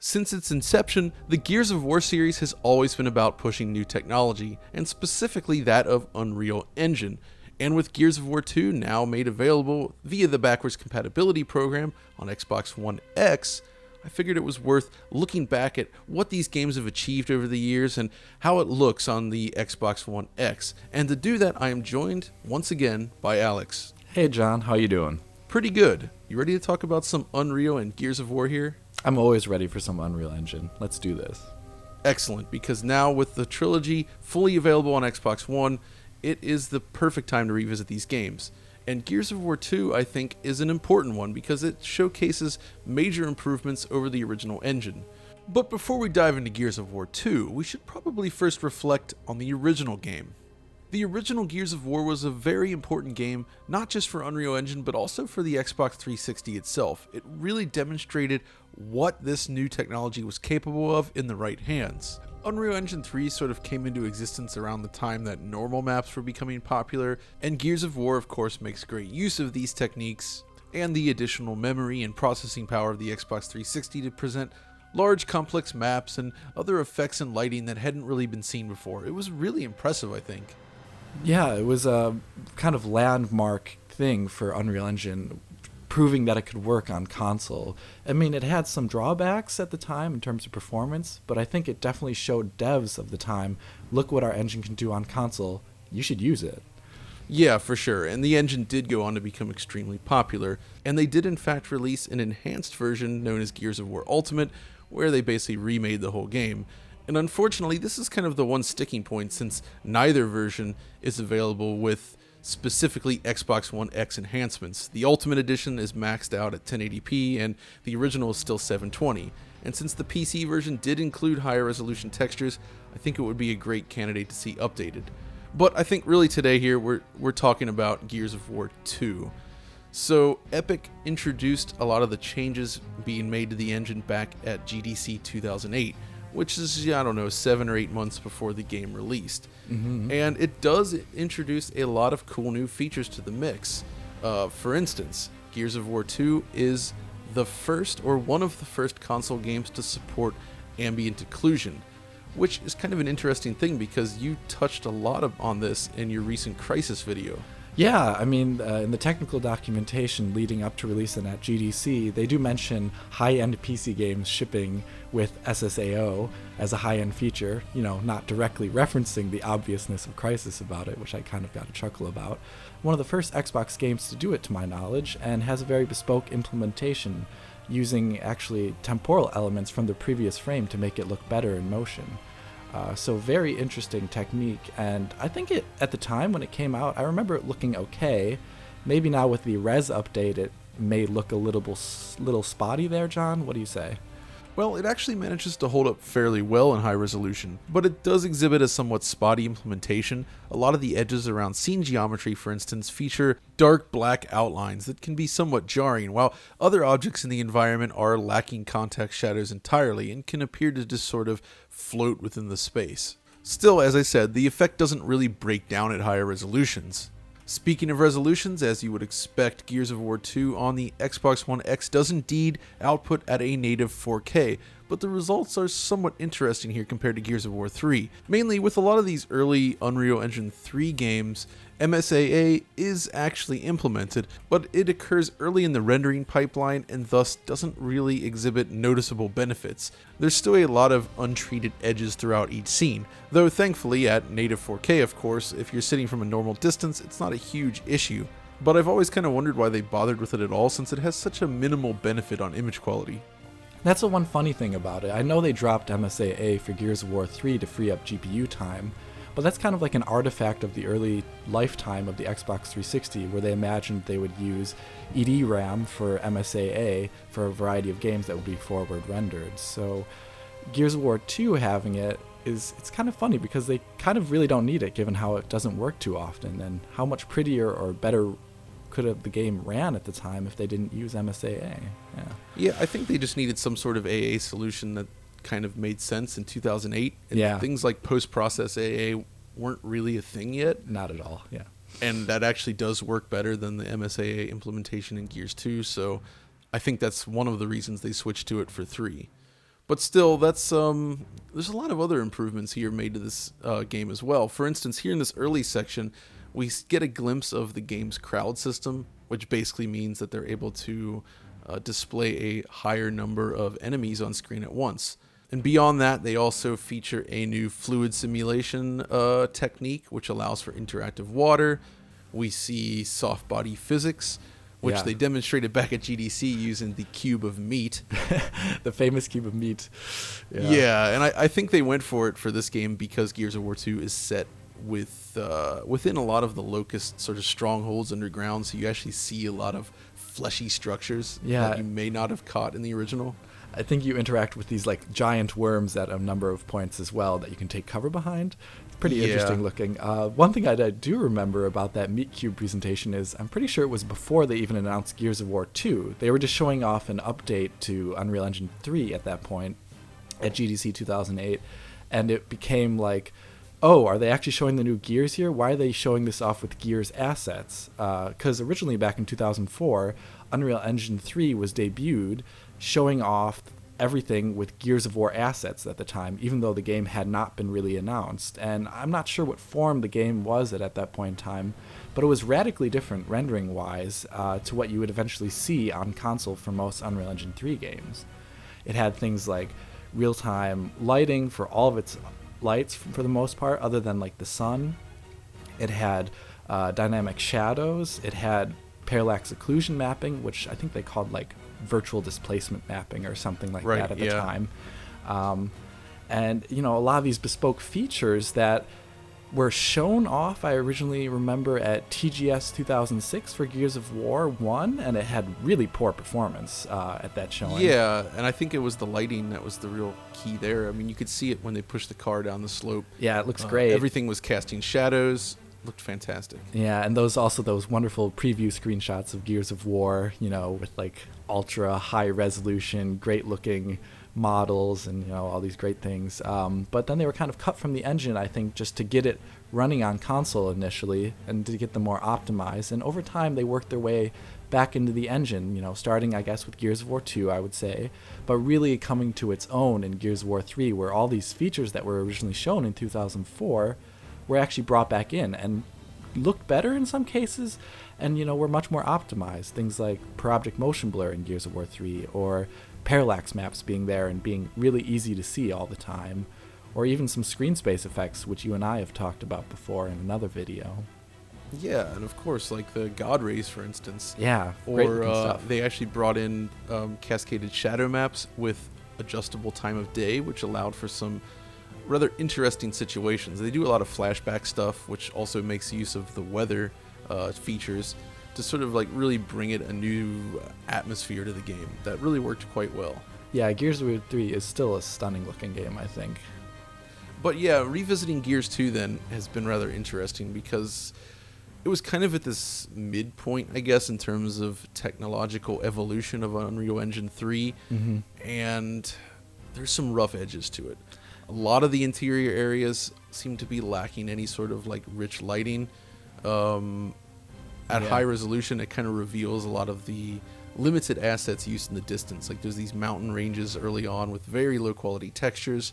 Since its inception, the Gears of War series has always been about pushing new technology, and specifically that of Unreal Engine. And with Gears of War 2 now made available via the backwards compatibility program on Xbox One X, I figured it was worth looking back at what these games have achieved over the years and how it looks on the Xbox One X. And to do that, I am joined once again by Alex. Hey John, how you doing? Pretty good. You ready to talk about some Unreal and Gears of War here? I'm always ready for some Unreal Engine. Let's do this. Excellent, because now with the trilogy fully available on Xbox One, it is the perfect time to revisit these games. And Gears of War 2, I think, is an important one because it showcases major improvements over the original engine. But before we dive into Gears of War 2, we should probably first reflect on the original game. The original Gears of War was a very important game, not just for Unreal Engine, but also for the Xbox 360 itself. It really demonstrated what this new technology was capable of in the right hands. Unreal Engine 3 sort of came into existence around the time that normal maps were becoming popular, and Gears of War of course makes great use of these techniques and the additional memory and processing power of the Xbox 360 to present large complex maps and other effects and lighting that hadn't really been seen before. It was really impressive, I think. Yeah, it was a kind of landmark thing for Unreal Engine, proving that it could work on console. I mean, it had some drawbacks at the time in terms of performance, but I think it definitely showed devs of the time, look what our engine can do on console, you should use it. Yeah, for sure, and the engine did go on to become extremely popular, and they did in fact release an enhanced version known as Gears of War Ultimate, where they basically remade the whole game. And unfortunately, this is kind of the one sticking point since neither version is available with specifically Xbox One X enhancements. The Ultimate Edition is maxed out at 1080p and the original is still 720. And since the PC version did include higher resolution textures, I think it would be a great candidate to see updated. But I think really today here we're talking about Gears of War 2. So Epic introduced a lot of the changes being made to the engine back at GDC 2008. Which is, 7 or 8 months before the game released. Mm-hmm. And it does introduce a lot of cool new features to the mix. For instance, Gears of War 2 is the first or one of the first console games to support ambient occlusion, which is kind of an interesting thing because you touched a lot on this in your recent Crisis video. Yeah, I mean, in the technical documentation leading up to releasing at GDC, they do mention high-end PC games shipping with SSAO as a high-end feature, not directly referencing the obviousness of Crysis about it, which I kind of got a chuckle about. One of the first Xbox games to do it, to my knowledge, and has a very bespoke implementation, using actually temporal elements from the previous frame to make it look better in motion. So very interesting technique, and I think it at the time when it came out, I remember it looking okay. Maybe now with the res update, it may look a little spotty there, John. What do you say? Well, it actually manages to hold up fairly well in high resolution, but it does exhibit a somewhat spotty implementation. A lot of the edges around scene geometry, for instance, feature dark black outlines that can be somewhat jarring, while other objects in the environment are lacking context shadows entirely and can appear to just sort of float within the space. Still, as I said, the effect doesn't really break down at higher resolutions. Speaking of resolutions, as you would expect, Gears of War 2 on the Xbox One X does indeed output at a native 4K, but the results are somewhat interesting here compared to Gears of War 3. Mainly with a lot of these early Unreal Engine 3 games, MSAA is actually implemented, but it occurs early in the rendering pipeline and thus doesn't really exhibit noticeable benefits. There's still a lot of untreated edges throughout each scene, though thankfully at native 4K of course, if you're sitting from a normal distance, it's not a huge issue. But I've always kind of wondered why they bothered with it at all since it has such a minimal benefit on image quality. That's the one funny thing about it. I know they dropped MSAA for Gears of War 3 to free up GPU time, but that's kind of like an artifact of the early lifetime of the Xbox 360, where they imagined they would use EDRAM for MSAA for a variety of games that would be forward rendered. So Gears of War 2 having it it's kind of funny because they kind of really don't need it given how it doesn't work too often, and how much prettier or better could have the game ran at the time if they didn't use MSAA. Yeah, I think they just needed some sort of AA solution that kind of made sense in 2008. And things like post-process AA weren't really a thing yet. Not at all, yeah. And that actually does work better than the MSAA implementation in Gears 2, so I think that's one of the reasons they switched to it for 3. But still, that's there's a lot of other improvements here made to this game as well. For instance, here in this early section, we get a glimpse of the game's crowd system, which basically means that they're able to display a higher number of enemies on screen at once. And beyond that, they also feature a new fluid simulation technique, which allows for interactive water. We see soft body physics, which they demonstrated back at GDC using the cube of meat. The famous cube of meat. Yeah, and I think they went for it for this game because Gears of War 2 is set within a lot of the Locust sort of strongholds underground, so you actually see a lot of fleshy structures that you may not have caught in the original. I think you interact with these like giant worms at a number of points as well that you can take cover behind. It's pretty interesting looking. One thing I do remember about that Meat Cube presentation is I'm pretty sure it was before they even announced Gears of War 2. They were just showing off an update to Unreal Engine 3 at that point at GDC 2008, and it became like, oh, are they actually showing the new Gears here? Why are they showing this off with Gears assets? Because originally back in 2004, Unreal Engine 3 was debuted, showing off everything with Gears of War assets at the time, even though the game had not been really announced. And I'm not sure what form the game was at that point in time, but it was radically different rendering-wise to what you would eventually see on console for most Unreal Engine 3 games. It had things like real-time lighting for all of its lights for the most part, other than like the sun. It had dynamic shadows. It had parallax occlusion mapping, which I think they called like virtual displacement mapping or something like that at the time. And you know, a lot of these bespoke features that were shown off, I originally remember at TGS 2006 for Gears of War 1, and it had really poor performance at that showing. Yeah, and I think it was the lighting that was the real key there. I mean, you could see it when they pushed the car down the slope. Yeah, it looks great. Everything was casting shadows. Looked fantastic. Yeah, and those wonderful preview screenshots of Gears of War, you know, with like ultra high resolution, great looking models and, you know, all these great things. But then they were kind of cut from the engine, I think, just to get it running on console initially and to get them more optimized. And over time, they worked their way back into the engine, you know, starting, I guess, with Gears of War 2, I would say, but really coming to its own in Gears of War 3, where all these features that were originally shown in 2004 were actually brought back in and looked better in some cases, and, you know, were much more optimized. Things like per object motion blur in Gears of War 3, or parallax maps being there and being really easy to see all the time, or even some screen space effects, which you and I have talked about before in another video. Yeah, and of course, like the God Rays, for instance. Yeah, great looking stuff. They actually brought in cascaded shadow maps with adjustable time of day, which allowed for some rather interesting situations. They do a lot of flashback stuff, which also makes use of the weather features to sort of like really bring it a new atmosphere to the game. That really worked quite well. Yeah, Gears of War 3 is still a stunning looking game, I think. But yeah, revisiting Gears 2 then has been rather interesting because it was kind of at this midpoint, I guess, in terms of technological evolution of Unreal Engine 3, and there's some rough edges to it. A lot of the interior areas seem to be lacking any sort of like rich lighting. At high resolution, it kind of reveals a lot of the limited assets used in the distance. Like there's these mountain ranges early on with very low quality textures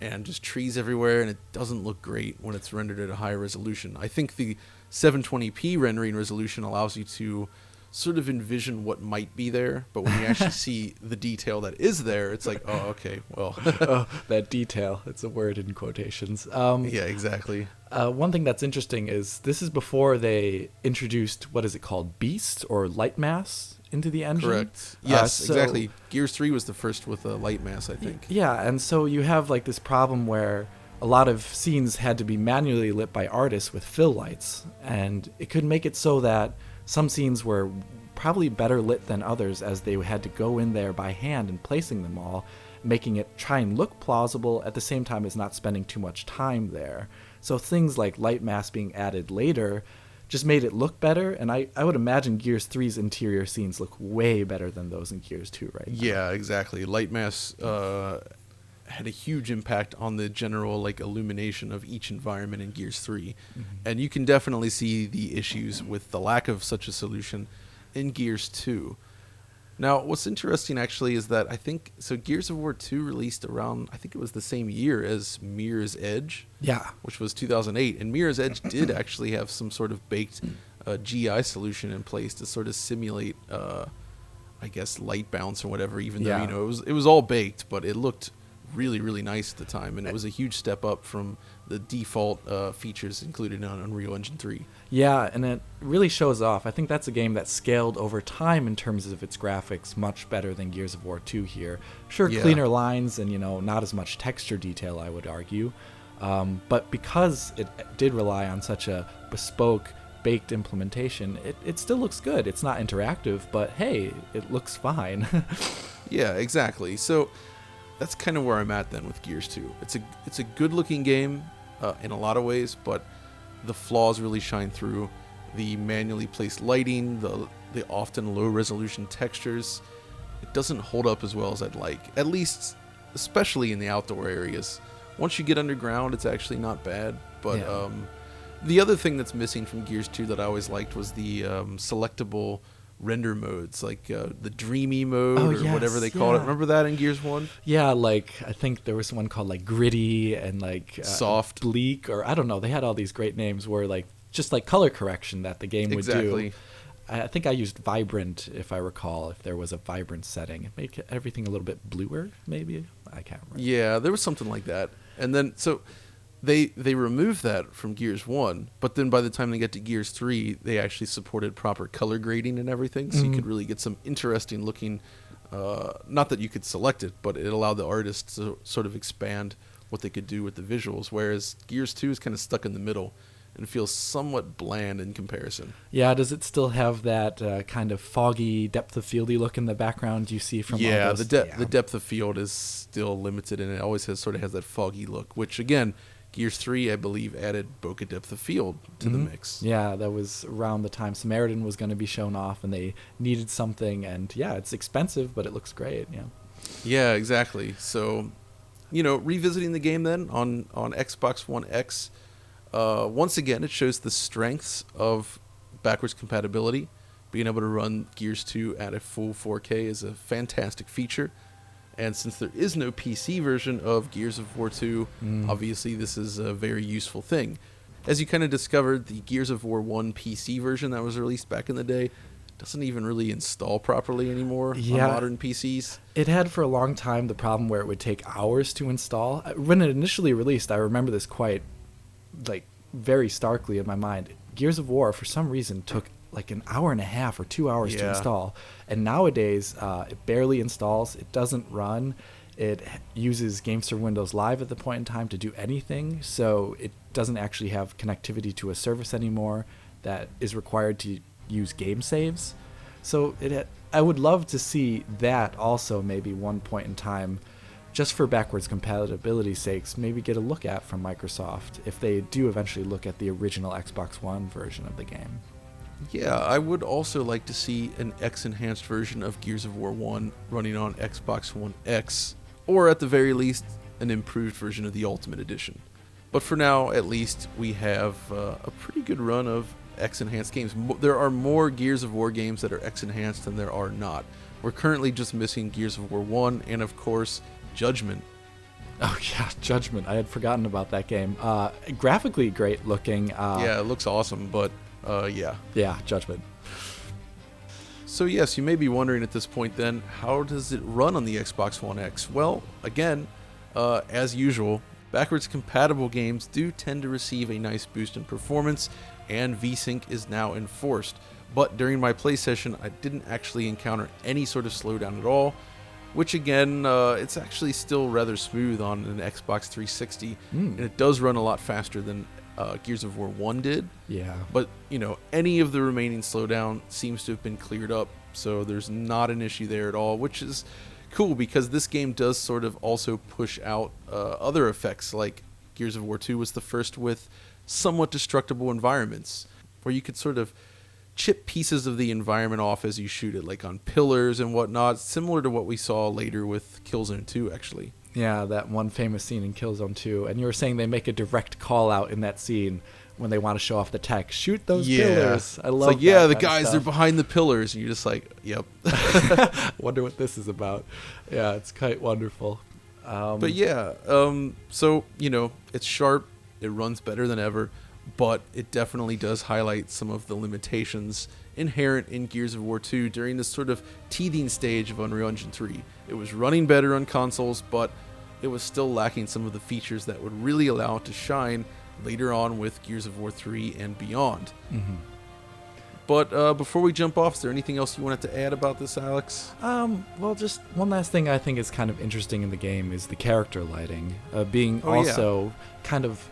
and just trees everywhere, and it doesn't look great when it's rendered at a high resolution. I think the 720p rendering resolution allows you to sort of envision what might be there, but when you actually see the detail that is there, it's like, oh, okay, well. Oh, that detail. It's a word in quotations. Yeah, exactly. One thing that's interesting is this is before they introduced, what is it called, Beast or Light Mass into the engine? Correct. Yes, exactly. Gears 3 was the first with a light mass, I think. Yeah, and so you have like this problem where a lot of scenes had to be manually lit by artists with fill lights, and it could make it so that some scenes were probably better lit than others, as they had to go in there by hand and placing them all, making it try and look plausible at the same time as not spending too much time there. So things like light mass being added later just made it look better, and I would imagine Gears 3's interior scenes look way better than those in Gears 2 right now. Yeah, exactly. Light mass had a huge impact on the general like illumination of each environment in Gears 3. And you can definitely see the issues with the lack of such a solution in Gears 2. Now, what's interesting actually is that I think so. Gears of War 2 released around, I think it was the same year as Mirror's Edge, Yeah. which was 2008. And Mirror's Edge did actually have some sort of baked GI solution in place to sort of simulate, I guess, light bounce or whatever. Even though it was all baked, but it looked really, really nice at the time, and it was a huge step up from the default features included on Unreal Engine 3. Yeah, and it really shows off. I think that's a game that scaled over time in terms of its graphics much better than Gears of War 2 here. Sure, cleaner lines and, not as much texture detail, I would argue. But because it did rely on such a bespoke, baked implementation, it still looks good. It's not interactive, but hey, it looks fine. Yeah, exactly. So that's kind of where I'm at then with Gears 2. It's a good-looking game in a lot of ways, but the flaws really shine through. The manually placed lighting, the often low-resolution textures. It doesn't hold up as well as I'd like, at least especially in the outdoor areas. Once you get underground, it's actually not bad, but the other thing that's missing from Gears 2 that I always liked was the selectable render modes, like the dreamy mode whatever they called it. Remember that in Gears 1? Yeah, like I think there was one called like gritty and like soft, bleak, or I don't know. They had all these great names where like just like color correction that the game would do. I think I used vibrant, if I recall, if there was a vibrant setting. It made everything a little bit bluer, maybe. I can't remember. Yeah, there was something like that. And then so they removed that from Gears 1, but then by the time they get to Gears 3, they actually supported proper color grading and everything, so you could really get some interesting looking, not that you could select it, but it allowed the artists to sort of expand what they could do with the visuals, whereas Gears 2 is kind of stuck in the middle and feels somewhat bland in comparison. Yeah, does it still have that kind of foggy, depth of fieldy look in the background you see from all those? The depth of field is still limited, and it always has that foggy look, which again, Gears 3, I believe, added bokeh depth of field to the mix. Yeah, that was around the time Samaritan was going to be shown off, and they needed something. And yeah, it's expensive, but it looks great. Yeah, exactly. So, revisiting the game then on Xbox One X, once again, it shows the strengths of backwards compatibility. Being able to run Gears 2 at a full 4K is a fantastic feature. And since there is no PC version of Gears of War 2, obviously this is a very useful thing. As you kind of discovered, the Gears of War 1 PC version that was released back in the day doesn't even really install properly anymore on modern PCs. It had for a long time the problem where it would take hours to install. When it initially released, I remember this quite, very starkly in my mind. Gears of War, for some reason, took like an hour and a half or 2 hours to install. And nowadays, it barely installs. It doesn't run. It uses GameStop Windows Live at the point in time to do anything. So it doesn't actually have connectivity to a service anymore that is required to use game saves. So I would love to see that also maybe one point in time, just for backwards compatibility's sakes, maybe get a look at from Microsoft if they do eventually look at the original Xbox One version of the game. Yeah, I would also like to see an X-enhanced version of Gears of War 1 running on Xbox One X, or at the very least, an improved version of the Ultimate Edition. But for now, at least, we have a pretty good run of X-enhanced games. There are more Gears of War games that are X-enhanced than there are not. We're currently just missing Gears of War 1, and of course, Judgment. Oh yeah, Judgment. I had forgotten about that game. Graphically great looking. Yeah, it looks awesome, but yeah. Yeah, Judgment. So yes, you may be wondering at this point then, how does it run on the Xbox One X? Well, again, as usual, backwards compatible games do tend to receive a nice boost in performance, and VSync is now enforced. But during my play session, I didn't actually encounter any sort of slowdown at all, which again, it's actually still rather smooth on an Xbox 360, and it does run a lot faster than Gears of War 1 did. Yeah. But, any of the remaining slowdown seems to have been cleared up, so there's not an issue there at all, which is cool because this game does sort of also push out other effects, like Gears of War 2 was the first with somewhat destructible environments, where you could sort of chip pieces of the environment off as you shoot it, like on pillars and whatnot, similar to what we saw later with Killzone 2, actually. Yeah, that one famous scene in Killzone 2. And you were saying they make a direct call out in that scene when they want to show off the tech. Shoot those Yeah. pillars. I love It's like, yeah, that the kind of guys, they're stuff. behind the pillars. And you're just like, yep. Wonder what this is about. Yeah, it's quite wonderful. But yeah, so, it's sharp. It runs better than ever. But it definitely does highlight some of the limitations inherent in Gears of War 2 during this sort of teething stage of Unreal Engine 3. It was running better on consoles, but it was still lacking some of the features that would really allow it to shine later on with Gears of War 3 and beyond. Mm-hmm. But before we jump off, is there anything else you wanted to add about this, Alex? Well, just one last thing I think is kind of interesting in the game is the character lighting. Being Oh, also kind of...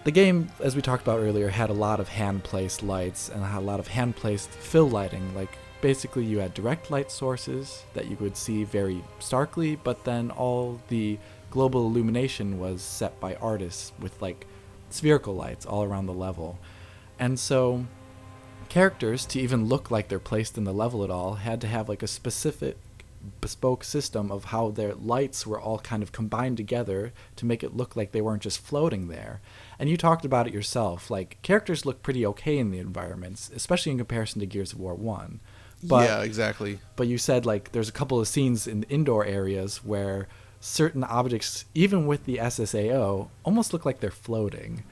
The game, as we talked about earlier, had a lot of hand-placed lights and a lot of hand-placed fill lighting. Like, basically you had direct light sources that you would see very starkly, but then all the global illumination was set by artists with, like, spherical lights all around the level. And so characters, to even look like they're placed in the level at all, had to have, like, a specific bespoke system of how their lights were all kind of combined together to make it look like they weren't just floating there. And you talked about it yourself, like, characters look pretty okay in the environments, especially in comparison to Gears of War 1. But, yeah, exactly. But you said, like, there's a couple of scenes in indoor areas where certain objects, even with the SSAO, almost look like they're floating.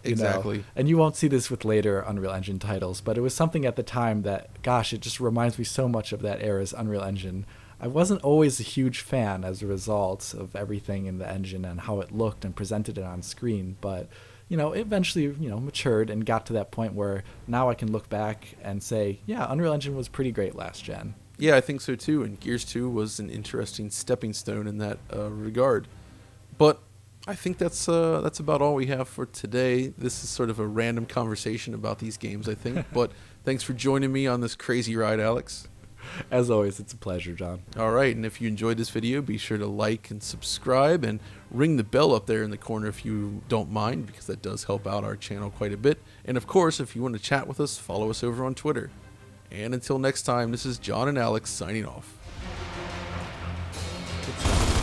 Exactly. And you won't see this with later Unreal Engine titles, but it was something at the time that, gosh, it just reminds me so much of that era's Unreal Engine. I wasn't always a huge fan as a result of everything in the engine and how it looked and presented it on screen, but it eventually matured and got to that point where now I can look back and say, yeah, Unreal Engine was pretty great last gen. Yeah, I think so too, and Gears 2 was an interesting stepping stone in that regard. But I think that's about all we have for today. This is sort of a random conversation about these games, I think, but thanks for joining me on this crazy ride, Alex. As always, it's a pleasure, John. All right, and if you enjoyed this video, be sure to like and subscribe and ring the bell up there in the corner if you don't mind, because that does help out our channel quite a bit. And of course, if you want to chat with us, follow us over on Twitter. And until next time, this is John and Alex signing off. Good stuff.